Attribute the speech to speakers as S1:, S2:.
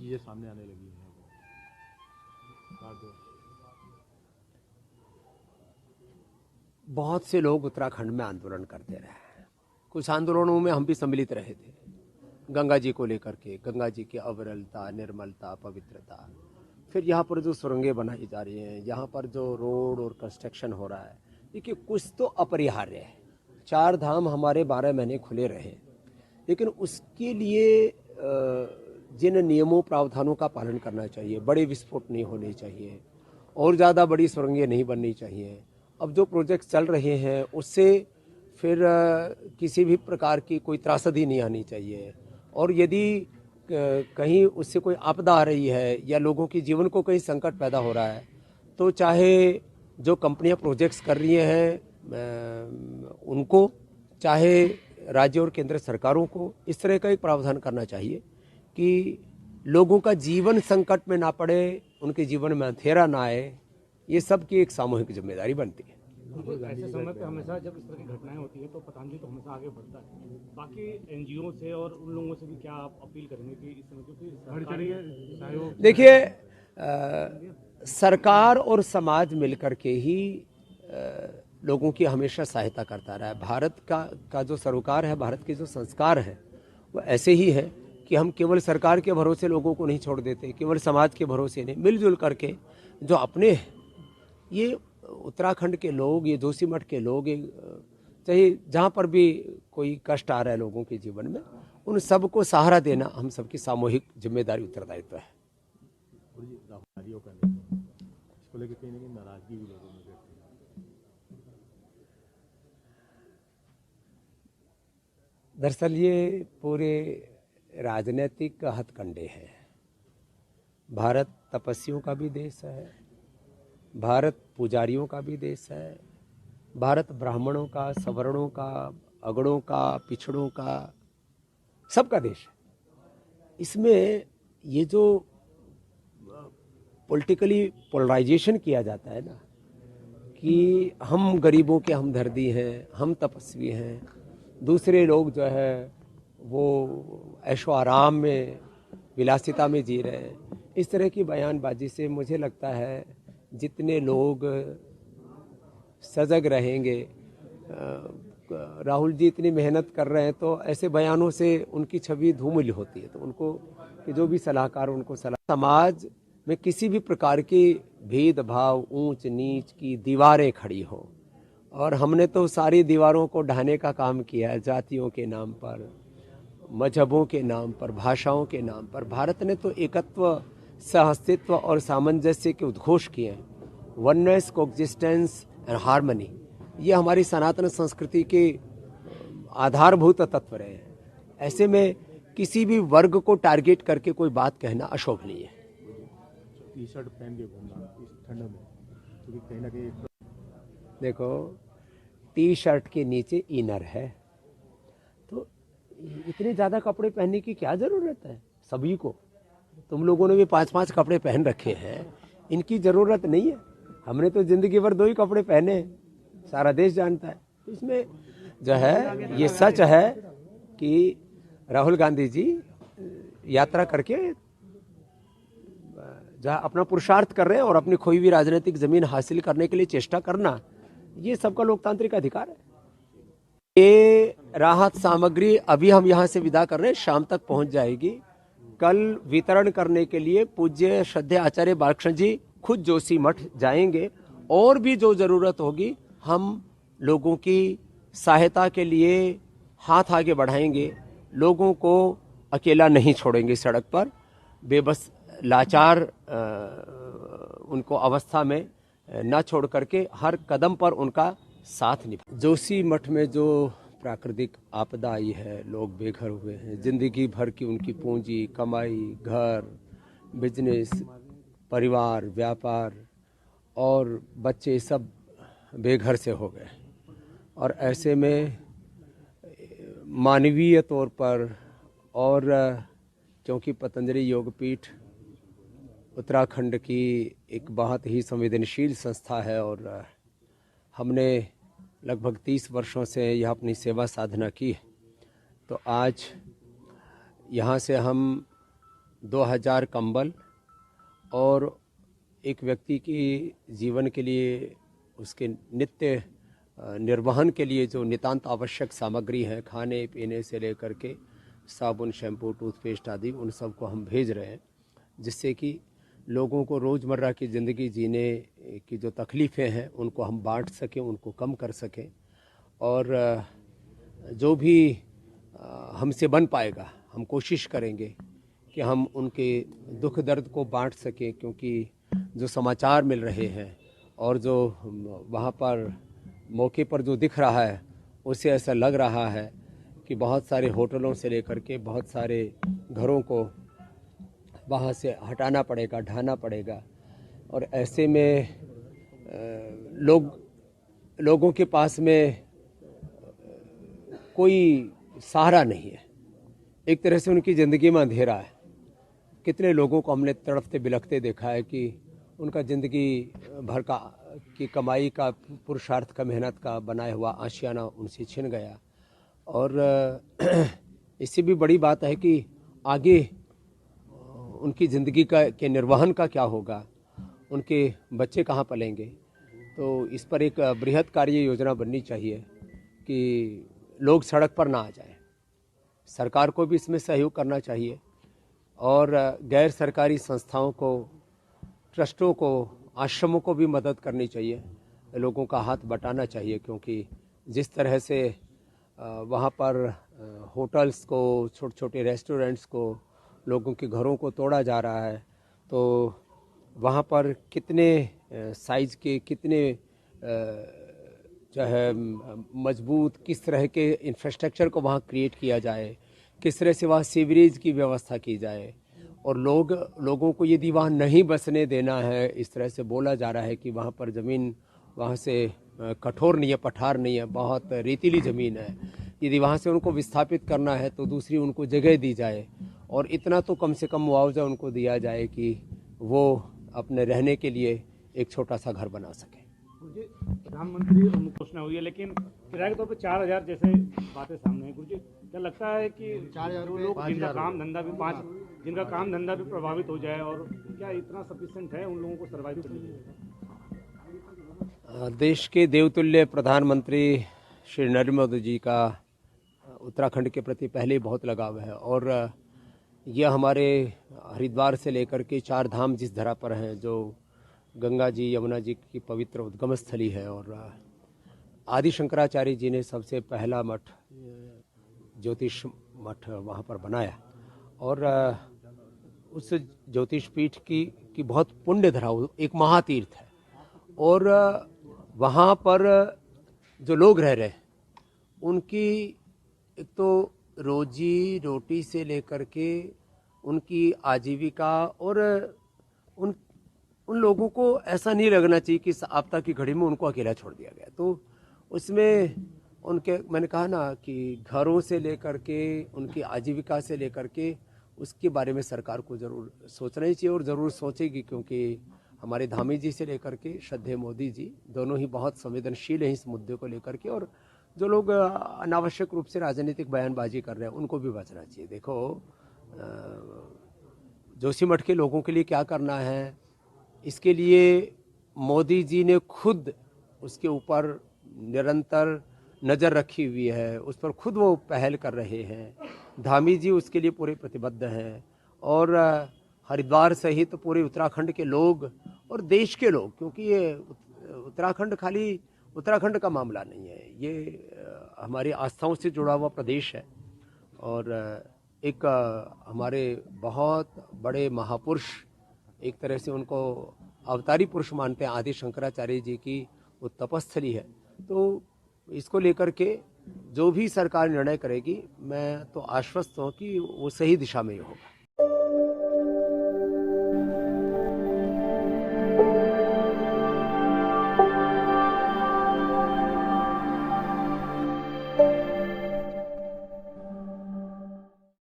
S1: चीजें सामने आने लगी हैं।
S2: बहुत से लोग उत्तराखंड में आंदोलन करते रहे, कुछ आंदोलनों में हम भी सम्मिलित रहे थे, गंगा जी को लेकर के, गंगा जी की अविरलता, निर्मलता, पवित्रता। फिर यहाँ पर जो सुरंगें बनाई जा रही हैं, यहाँ पर जो रोड और कंस्ट्रक्शन हो रहा है, देखिए कुछ तो अपरिहार्य है। 4 धाम हमारे 12 महीने खुले रहे, लेकिन उसके लिए जिन नियमों प्रावधानों का पालन करना चाहिए, बड़े विस्फोट नहीं होने चाहिए और ज़्यादा बड़ी सुरंगें नहीं बननी चाहिए। अब जो प्रोजेक्ट चल रहे हैं उससे फिर किसी भी प्रकार की कोई त्रासदी नहीं आनी चाहिए, और यदि कहीं उससे कोई आपदा आ रही है या लोगों के जीवन को कहीं संकट पैदा हो रहा है, तो चाहे जो कंपनियां प्रोजेक्ट्स कर रही हैं उनको, चाहे राज्य और केंद्र सरकारों को इस तरह का एक प्रावधान करना चाहिए कि लोगों का जीवन संकट में ना पड़े, उनके जीवन में अंधेरा ना आए। ये सब की एक सामूहिक जिम्मेदारी बनती है।
S3: ऐसे समय पे हमेशा जब इस तरह की घटनाएं होती हैं तो पतंजलि तो हमेशा आगे बढ़ता है। बाकी एनजीओ से और उन लोगों से भी क्या आप अपील करेंगे कि इस समय, क्योंकि
S2: देखिए सरकार और समाज मिलकर के ही लोगों की हमेशा सहायता करता रहा है। भारत का जो सरोकार है, भारत के जो संस्कार हैं वो ऐसे ही है कि हम केवल सरकार के भरोसे लोगों को नहीं छोड़ देते, केवल समाज के भरोसे नहीं, मिलजुल करके जो अपने ये उत्तराखंड के लोग, ये जोशीमठ के लोग, चाहे जहाँ पर भी कोई कष्ट आ रहा है लोगों के जीवन में, उन सबको सहारा देना हम सबकी सामूहिक जिम्मेदारी, उत्तरदायित्व है।
S1: इसको लेकर कहीं ना कहीं नाराजगी भी लोगों में व्यक्त है।
S2: दरअसल ये पूरे राजनीतिक हथकंडे हैं। भारत तपस्वियों का भी देश है, भारत पुजारियों का भी देश है, भारत ब्राह्मणों का, सवर्णों का, अगड़ों का, पिछड़ों का, सबका देश है। इसमें ये जो पॉलिटिकली पोलराइजेशन किया जाता है ना, कि हम गरीबों के हमदर्दी हैं, हम तपस्वी हैं, दूसरे लोग जो है वो ऐशो आराम में, विलासिता में जी रहे हैं, इस तरह की बयानबाजी से मुझे लगता है जितने लोग सजग रहेंगे, राहुल जी इतनी मेहनत कर रहे हैं तो ऐसे बयानों से उनकी छवि धूमिल होती है, तो उनको कि जो भी सलाहकार उनको सलाह, समाज में किसी भी प्रकार की भेदभाव, ऊंच नीच की दीवारें खड़ी हो, और हमने तो सारी दीवारों को ढाने का काम किया है। जातियों के नाम पर, मजहबों के नाम पर, भाषाओं के नाम पर भारत ने तो एकत्व, सहअस्तित्व और सामंजस्य के उद्घोष किए हैं। वननेस, कोएग्जिस्टेंस एंड हार्मनी, ये हमारी सनातन संस्कृति के आधारभूत तत्व रहे हैं। ऐसे में किसी भी वर्ग को टारगेट करके कोई बात कहना अशोभनीय है।
S1: टी शर्ट पहन के घूमना इस ठंड में, क्योंकि कहीं ना कहीं
S2: देखो, टी शर्ट के नीचे इनर है, तो इतने ज़्यादा कपड़े पहनने की क्या ज़रूरत है सभी को? तुम लोगों ने भी 5-5 कपड़े पहन रखे हैं, इनकी ज़रूरत नहीं है। हमने तो ज़िंदगी भर 2 ही कपड़े पहने हैं, सारा देश जानता है। तो इसमें जो है ये सच है कि राहुल गांधी जी यात्रा करके जहाँ अपना पुरुषार्थ कर रहे हैं और अपनी खोई हुई राजनीतिक जमीन हासिल करने के लिए चेष्टा करना, ये सबका लोकतांत्रिक अधिकार है। ये राहत सामग्री अभी हम यहाँ से विदा कर रहे हैं, शाम तक पहुंच जाएगी। कल वितरण करने के लिए पूज्य श्रद्धेय आचार्य बालकृष्ण जी खुद जोशीमठ जाएंगे, और भी जो जरूरत होगी हम लोगों की सहायता के लिए हाथ आगे बढ़ाएंगे। लोगों को अकेला नहीं छोड़ेंगे सड़क पर, बेबस लाचार उनको अवस्था में न छोड़ करके हर कदम पर उनका साथ निभा। जोशीमठ में जो प्राकृतिक आपदा आई है, लोग बेघर हुए हैं, जिंदगी भर की उनकी पूंजी, कमाई, घर, बिजनेस, परिवार, व्यापार और बच्चे सब बेघर से हो गए, और ऐसे में मानवीय तौर पर, और क्योंकि पतंजलि योगपीठ उत्तराखंड की एक बहुत ही संवेदनशील संस्था है और हमने लगभग 30 वर्षों से यह अपनी सेवा साधना की है, तो आज यहाँ से हम 2000 कंबल और एक व्यक्ति की जीवन के लिए उसके नित्य निर्वहन के लिए जो नितांत आवश्यक सामग्री है, खाने पीने से लेकर के साबुन, शैम्पू, टूथपेस्ट आदि, उन सब को हम भेज रहे हैं, जिससे कि लोगों को रोज़मर्रा की ज़िंदगी जीने की जो तकलीफ़ें हैं उनको हम बांट सकें, उनको कम कर सकें। और जो भी हमसे बन पाएगा हम कोशिश करेंगे कि हम उनके दुख दर्द को बांट सकें, क्योंकि जो समाचार मिल रहे हैं और जो वहाँ पर मौके पर जो दिख रहा है उससे ऐसा लग रहा है कि बहुत सारे होटलों से लेकर के बहुत सारे घरों को वहाँ से हटाना पड़ेगा, ढाना पड़ेगा। और ऐसे में लोगों के पास में कोई सहारा नहीं है, एक तरह से उनकी ज़िंदगी में अंधेरा है। कितने लोगों को हमने तड़पते बिलखते देखा है कि उनका ज़िंदगी भर का की कमाई का, पुरुषार्थ का, मेहनत का बनाया हुआ आशियाना उनसे छिन गया। और इससे भी बड़ी बात है कि आगे उनकी ज़िंदगी के निर्वहन का क्या होगा, उनके बच्चे कहाँ पलेंगे। तो इस पर एक बृहद कार्य योजना बननी चाहिए कि लोग सड़क पर ना आ जाएं। सरकार को भी इसमें सहयोग करना चाहिए और गैर सरकारी संस्थाओं को, ट्रस्टों को, आश्रमों को भी मदद करनी चाहिए, लोगों का हाथ बटाना चाहिए। क्योंकि जिस तरह से वहाँ पर होटल्स को, छोटे छोटे रेस्टोरेंट्स को, लोगों के घरों को तोड़ा जा रहा है, तो वहाँ पर कितने साइज़ के, कितने जो है मजबूत, किस तरह के इंफ्रास्ट्रक्चर को वहाँ क्रिएट किया जाए, किस तरह से वहाँ सीवरेज की व्यवस्था की जाए। और लोगों को यदि वहाँ नहीं बसने देना है, इस तरह से बोला जा रहा है कि वहाँ पर ज़मीन वहाँ से कठोर नहीं है, पठार नहीं है, बहुत रेतीली ज़मीन है, यदि वहाँ से उनको विस्थापित करना है तो दूसरी उनको जगह दी जाए और इतना तो कम से कम मुआवजा उनको दिया जाए कि वो अपने रहने के लिए एक छोटा सा घर बना सके।
S3: गुरुजी, प्रधानमंत्री घोषणा हुई है, लेकिन किराए के तौर पर 4000 जैसे बातें सामने हैं। गुरुजी, क्या लगता है कि
S4: 4000
S3: जो लोग जिनका काम धंधा भी प्रभावित हो जाए, और क्या इतना सफिशिएंट है उन लोगों को सर्वाइव करने के लिए?
S2: देश के देवतुल्य प्रधानमंत्री श्री नरेंद्र मोदी जी का उत्तराखंड के प्रति पहले ही बहुत लगाव है और यह हमारे हरिद्वार से लेकर के 4 धाम जिस धरा पर हैं, जो गंगा जी, यमुना जी की पवित्र उद्गम स्थली है, और आदि शंकराचार्य जी ने सबसे पहला मठ, ज्योतिष मठ वहाँ पर बनाया। और उस ज्योतिष पीठ की बहुत पुण्य धरा, एक महातीर्थ है। और वहाँ पर जो लोग रह रहे हैं उनकी एक तो रोजी रोटी से लेकर के उनकी आजीविका, और उन लोगों को ऐसा नहीं लगना चाहिए कि आपदा की घड़ी में उनको अकेला छोड़ दिया गया। तो उसमें उनके, मैंने कहा ना कि घरों से लेकर के उनकी आजीविका से लेकर के उसके बारे में सरकार को ज़रूर सोचना ही चाहिए और ज़रूर सोचेगी, क्योंकि हमारे धामी जी से लेकर के श्रद्धेय मोदी जी दोनों ही बहुत संवेदनशील हैं इस मुद्दे को लेकर के। और जो लोग अनावश्यक रूप से राजनीतिक बयानबाजी कर रहे हैं उनको भी बचना चाहिए। देखो, जोशीमठ के लोगों के लिए क्या करना है, इसके लिए मोदी जी ने खुद उसके ऊपर निरंतर नज़र रखी हुई है, उस पर खुद वो पहल कर रहे हैं। धामी जी उसके लिए पूरे प्रतिबद्ध हैं और हरिद्वार सहित पूरे उत्तराखंड के लोग और देश के लोग, क्योंकि ये उत्तराखंड खाली उत्तराखंड का मामला नहीं है, ये हमारी आस्थाओं से जुड़ा हुआ प्रदेश है। और एक हमारे बहुत बड़े महापुरुष, एक तरह से उनको अवतारी पुरुष मानते हैं, आदि शंकराचार्य जी की वो तपस्थली है। तो इसको लेकर के जो भी सरकार निर्णय करेगी, मैं तो आश्वस्त हूँ कि वो सही दिशा में ही होगा।